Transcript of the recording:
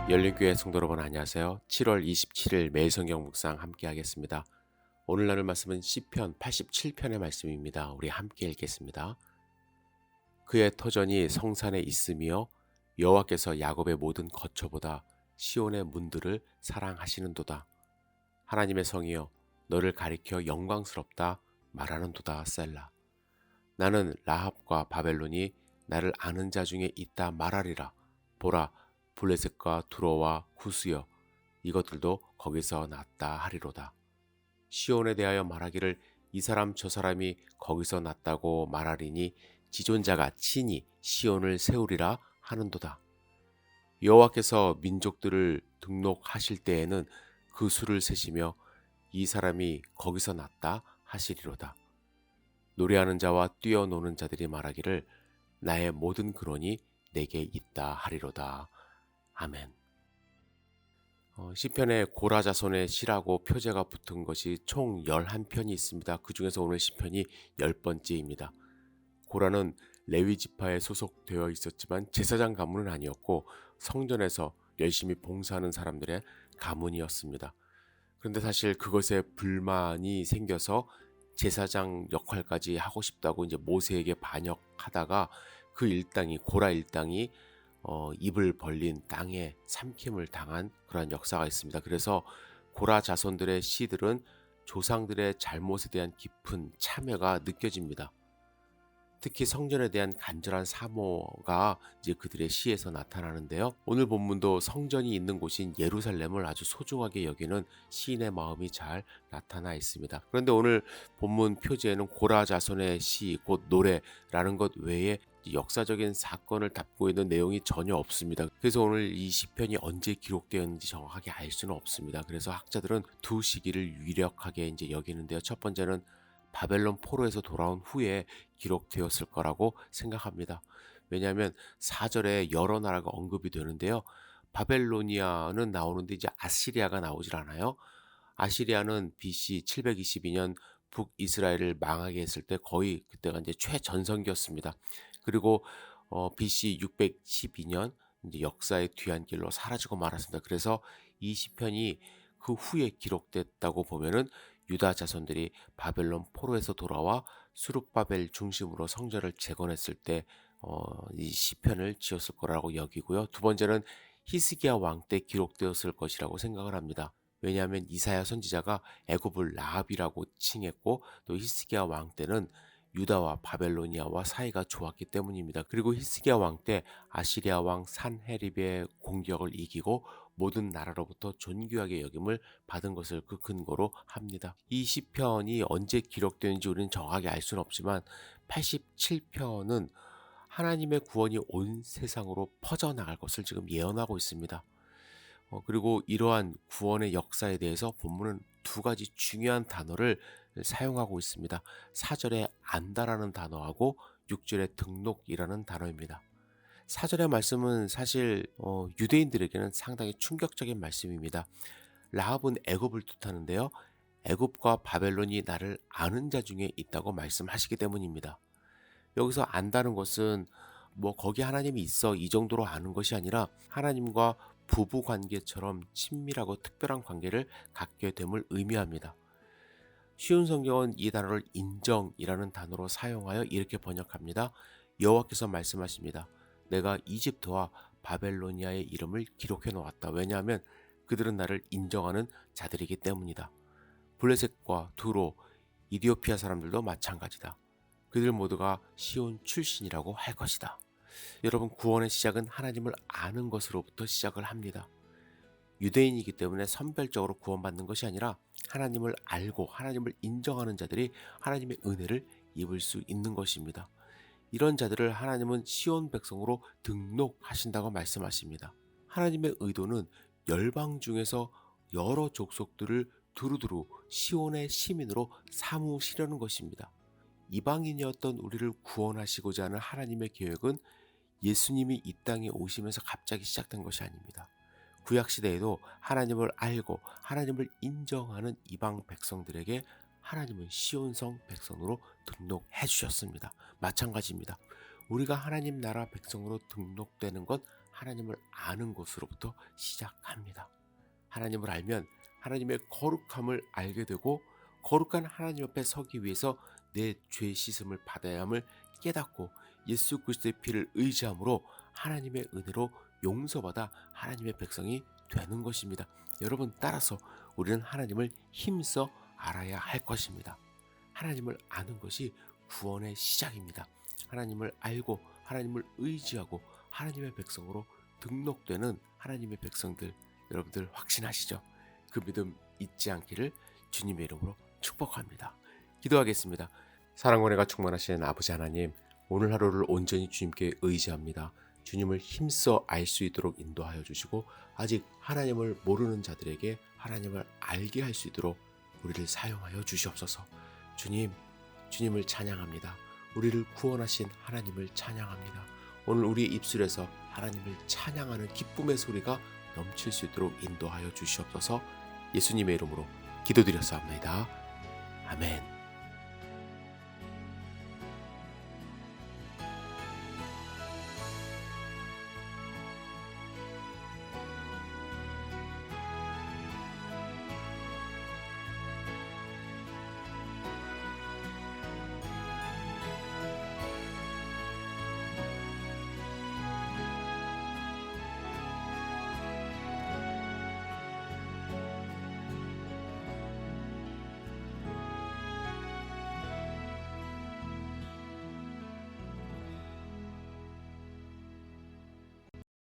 열린교회 성도 여러분 안녕하세요. 7월 27일 매일 성경 묵상 함께 하겠습니다. 오늘 나눌 말씀은 시편 87편의 말씀입니다. 우리 함께 읽겠습니다. 그의 터전이 성산에 있으며 여호와께서 야곱의 모든 거처보다 시온의 문들을 사랑하시는도다. 하나님의 성이여 너를 가리켜 영광스럽다 말하는도다 셀라. 나는 라합과 바벨론이 나를 아는 자 중에 있다 말하리라. 보라 블레셋과 두로와 구스여 이것들도 거기서 났다 하리로다. 시온에 대하여 말하기를 이 사람 저 사람이 거기서 났다고 말하리니 지존자가 친히 시온을 세우리라 하는도다. 여호와께서 민족들을 등록하실 때에는 그 수를 세시며 이 사람이 거기서 났다 하시리로다. 노래하는 자와 뛰어노는 자들이 말하기를 나의 모든 근원이 내게 있다 하리로다. 아멘. 시편에 고라자손의 시라고 표제가 붙은 것이 총 11편이 있습니다. 그 중에서 오늘 시편이 10번째입니다. 고라는 레위 지파에 소속되어 있었지만 제사장 가문은 아니었고 성전에서 열심히 봉사하는 사람들의 가문이었습니다. 그런데 사실 그것에 불만이 생겨서 제사장 역할까지 하고 싶다고 이제 모세에게 반역하다가 그 일당이 고라 일당이 입을 벌린 땅에 삼킴을 당한 그러한 역사가 있습니다. 그래서 고라 자손들의 시들은 조상들의 잘못에 대한 깊은 참회가 느껴집니다. 특히 성전에 대한 간절한 사모가 이제 그들의 시에서 나타나는데요. 오늘 본문도 성전이 있는 곳인 예루살렘을 아주 소중하게 여기는 시인의 마음이 잘 나타나 있습니다. 그런데 오늘 본문 표지에는 고라 자손의 시, 곧 노래라는 것 외에 역사적인 사건을 담고 있는 내용이 전혀 없습니다. 그래서 오늘 이 시편이 언제 기록되었는지 정확하게 알 수는 없습니다. 그래서 학자들은 두 시기를 유력하게 이제 여기는데요. 첫 번째는 바벨론 포로에서 돌아온 후에 기록되었을 거라고 생각합니다. 왜냐하면 4절에 여러 나라가 언급이 되는데요. 바벨로니아는 나오는데 이제 아시리아가 나오질 않아요. 아시리아는 BC 722년 북이스라엘을 망하게 했을 때 거의 그때가 이제 최전성기였습니다. 그리고 BC 612년 이제 역사의 뒤안길로 사라지고 말았습니다. 그래서 이 시편이 그 후에 기록됐다고 보면은 유다 자손들이 바벨론 포로에서 돌아와 수룹바벨 중심으로 성전을 재건했을 때 이 시편을 지었을 거라고 여기고요. 두 번째는 히스기야 왕 때 기록되었을 것이라고 생각을 합니다. 왜냐하면 이사야 선지자가 애굽을 라합이라고 칭했고 또 히스기야 왕 때는 유다와 바벨로니아와 사이가 좋았기 때문입니다. 그리고 히스기야 왕 때 아시리아 왕 산헤립의 공격을 이기고 모든 나라로부터 존귀하게 여김을 받은 것을 그 근거로 합니다. 이 시편이 언제 기록되는지 우리는 정확하게 알 수는 없지만 87편은 하나님의 구원이 온 세상으로 퍼져나갈 것을 지금 예언하고 있습니다. 그리고 이러한 구원의 역사에 대해서 본문은 두 가지 중요한 단어를 사용하고 있습니다. 4절에 안다라는 단어하고 6절에 등록이라는 단어입니다. 4절의 말씀은 사실 유대인들에게는 상당히 충격적인 말씀입니다. 라합은 애굽을 뜻하는데요. 애굽과 바벨론이 나를 아는 자 중에 있다고 말씀하시기 때문입니다. 여기서 안다는 것은 뭐 거기 하나님이 있어 이 정도로 아는 것이 아니라 하나님과 부부 관계처럼 친밀하고 특별한 관계를 갖게 됨을 의미합니다. 쉬운 성경은 이 단어를 인정이라는 단어로 사용하여 이렇게 번역합니다. 여호와께서 말씀하십니다. 내가 이집트와 바벨로니아의 이름을 기록해 놓았다. 왜냐하면 그들은 나를 인정하는 자들이기 때문이다. 블레셋과 두로, 이디오피아 사람들도 마찬가지다. 그들 모두가 시온 출신이라고 할 것이다. 여러분, 구원의 시작은 하나님을 아는 것으로부터 시작을 합니다. 유대인이기 때문에 선별적으로 구원받는 것이 아니라 하나님을 알고 하나님을 인정하는 자들이 하나님의 은혜를 입을 수 있는 것입니다. 이런 자들을 하나님은 시온 백성으로 등록하신다고 말씀하십니다. 하나님의 의도는 열방 중에서 여러 족속들을 두루두루 시온의 시민으로 삼으시려는 것입니다. 이방인이었던 우리를 구원하시고자 하는 하나님의 계획은 예수님이 이 땅에 오시면서 갑자기 시작된 것이 아닙니다. 구약시대에도 하나님을 알고 하나님을 인정하는 이방 백성들에게 하나님은 시온성 백성으로 등록해 주셨습니다. 마찬가지입니다. 우리가 하나님 나라 백성으로 등록되는 건 하나님을 아는 것으로부터 시작합니다. 하나님을 알면 하나님의 거룩함을 알게 되고 거룩한 하나님 앞에 서기 위해서 내 죄 씻음을 받아야 함을 깨닫고 예수 그리스도의 피를 의지함으로 하나님의 은혜로 용서받아 하나님의 백성이 되는 것입니다. 여러분, 따라서 우리는 하나님을 힘써 알아야 할 것입니다. 하나님을 아는 것이 구원의 시작입니다. 하나님을 알고 하나님을 의지하고 하나님의 백성으로 등록되는 하나님의 백성들, 여러분들 확신하시죠? 그 믿음 잊지 않기를 주님의 이름으로 축복합니다. 기도하겠습니다. 사랑과 은혜가 충만하신 아버지 하나님, 오늘 하루를 온전히 주님께 의지합니다. 주님을 힘써 알 수 있도록 인도하여 주시고 아직 하나님을 모르는 자들에게 하나님을 알게 할 수 있도록 우리를 사용하여 주시옵소서. 주님을 찬양합니다. 우리를 구원하신 하나님을 찬양합니다. 오늘 우리의 입술에서 하나님을 찬양하는 기쁨의 소리가 넘칠 수 있도록 인도하여 주시옵소서. 예수님의 이름으로 기도드렸사옵나이다. 아멘.